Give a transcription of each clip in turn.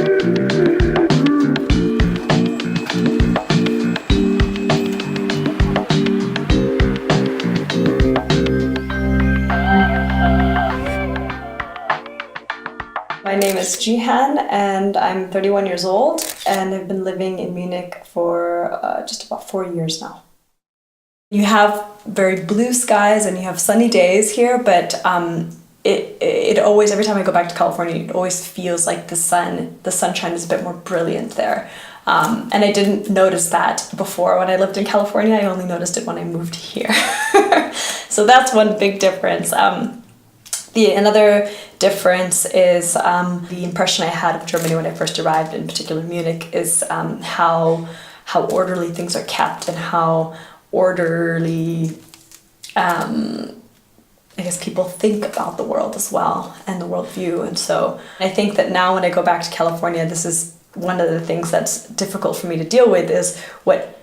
My name is Jihan and I'm 31 years old and I've been living in Munich for just about 4 years now. You have very blue skies and you have sunny days here, but it always, every time I go back to California, it always feels like the sunshine is a bit more brilliant there. And I didn't notice that before when I lived in California. I only noticed it when I moved here. So that's one big difference. Another difference is the impression I had of Germany when I first arrived, in particular Munich, is how orderly things are kept and how orderly I guess people think about the world as well and the worldview. And so I think that now when I go back to California, this is one of the things that's difficult for me to deal with, is what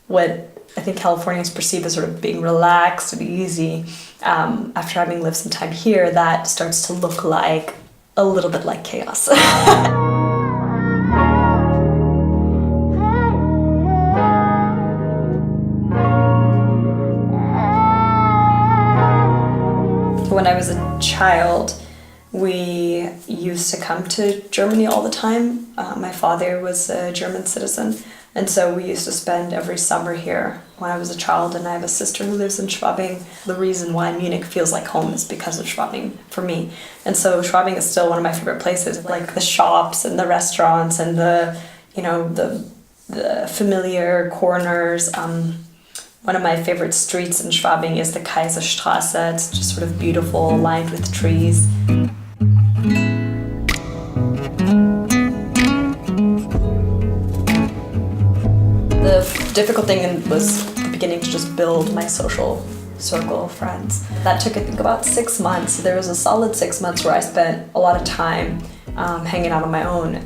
I think Californians perceive as sort of being relaxed and easy. After having lived some time here, that starts to look like a little bit like chaos. When I was a child, we used to come to Germany all the time. My father was a German citizen, and so we used to spend every summer here when I was a child, and I have a sister who lives in Schwabing. The reason why Munich feels like home is because of Schwabing for me. And so Schwabing is still one of my favorite places, like the shops and the restaurants and the familiar corners. One of my favorite streets in Schwabing is the Kaiserstraße. It's just sort of beautiful, lined with trees. The difficult thing was the beginning to just build my social circle of friends. That took, I think, about 6 months. There was a solid 6 months where I spent a lot of time hanging out on my own.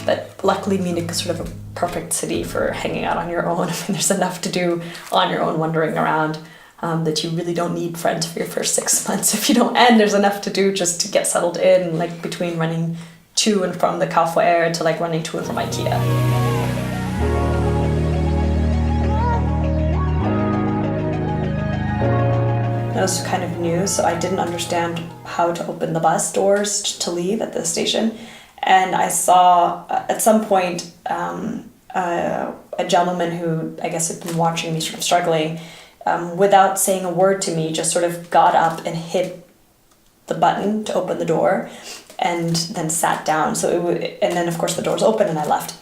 But luckily Munich is sort of a perfect city for hanging out on your own. I mean, there's enough to do on your own wandering around that you really don't need friends for your first 6 months if you don't. And there's enough to do just to get settled in, like between running to and from the Kaufhof to like running to and from IKEA. I was kind of new, so I didn't understand how to open the bus doors to leave at the station. And I saw at some point a gentleman who I guess had been watching me sort of struggling, without saying a word to me, just sort of got up and hit the button to open the door and then sat down. And then of course the doors opened and I left.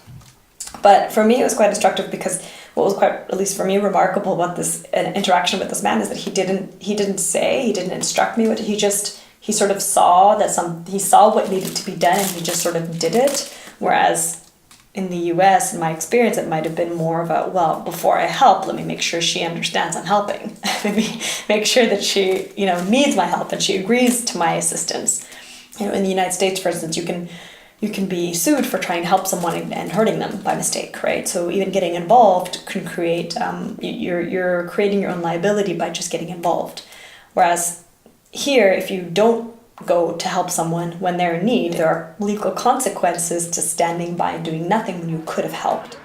But for me it was quite instructive, because what was quite, at least for me, remarkable about this interaction with this man is that he didn't instruct me. He sort of saw he saw what needed to be done and he just sort of did it. Whereas in the US, in my experience, it might have been more of a, well, before I help, let me make sure she understands I'm helping. Maybe make sure that she, needs my help and she agrees to my assistance. In the United States, for instance, you can be sued for trying to help someone and hurting them by mistake, right? So even getting involved can create, you're creating your own liability by just getting involved. Whereas here, if you don't go to help someone when they're in need, there are legal consequences to standing by and doing nothing when you could have helped.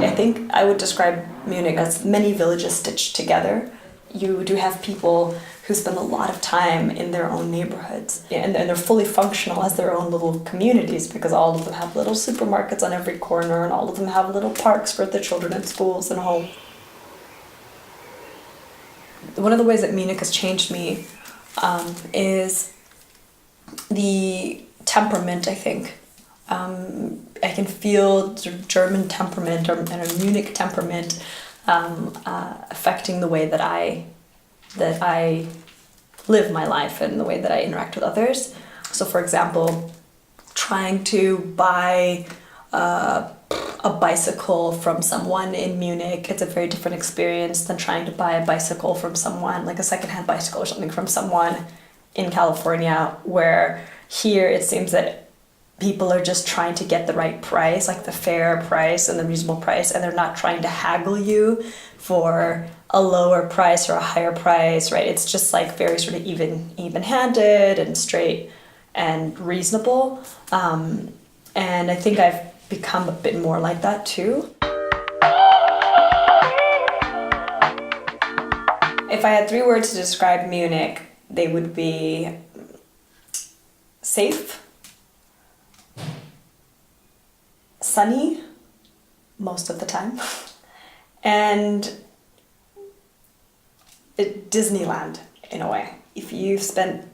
I think I would describe Munich as many villages stitched together. You do have people who spend a lot of time in their own neighborhoods, and they're fully functional as their own little communities, because all of them have little supermarkets on every corner and all of them have little parks for the children and schools and home. One of the ways that Munich has changed me is the temperament, I think. I can feel sort of German temperament and a Munich temperament affecting the way that I live my life and the way that I interact with others. So for example, trying to buy a bicycle from someone in Munich, it's a very different experience than trying to buy a bicycle from someone, like a secondhand bicycle or something, from someone in California, where here it seems that people are just trying to get the right price, like the fair price and the reasonable price, and they're not trying to haggle you for a lower price or a higher price, right? It's just like very sort of even-handed and straight. and reasonable. And I think I've become a bit more like that too. If I had 3 words to describe Munich, they would be safe, sunny most of the time, and Disneyland in a way. If you've spent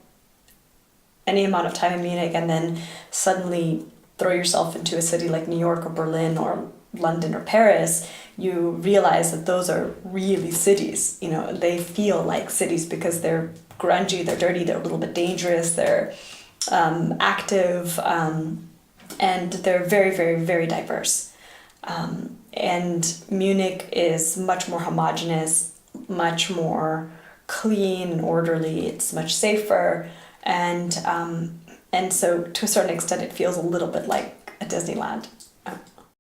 any amount of time in Munich and then suddenly throw yourself into a city like New York or Berlin or London or Paris, you realize that those are really cities. You know, they feel like cities because they're grungy, they're dirty, they're a little bit dangerous, they're active, and they're very, very, very diverse. And Munich is much more homogenous, much more clean and orderly. It's much safer, and so to a certain extent, it feels a little bit like a Disneyland.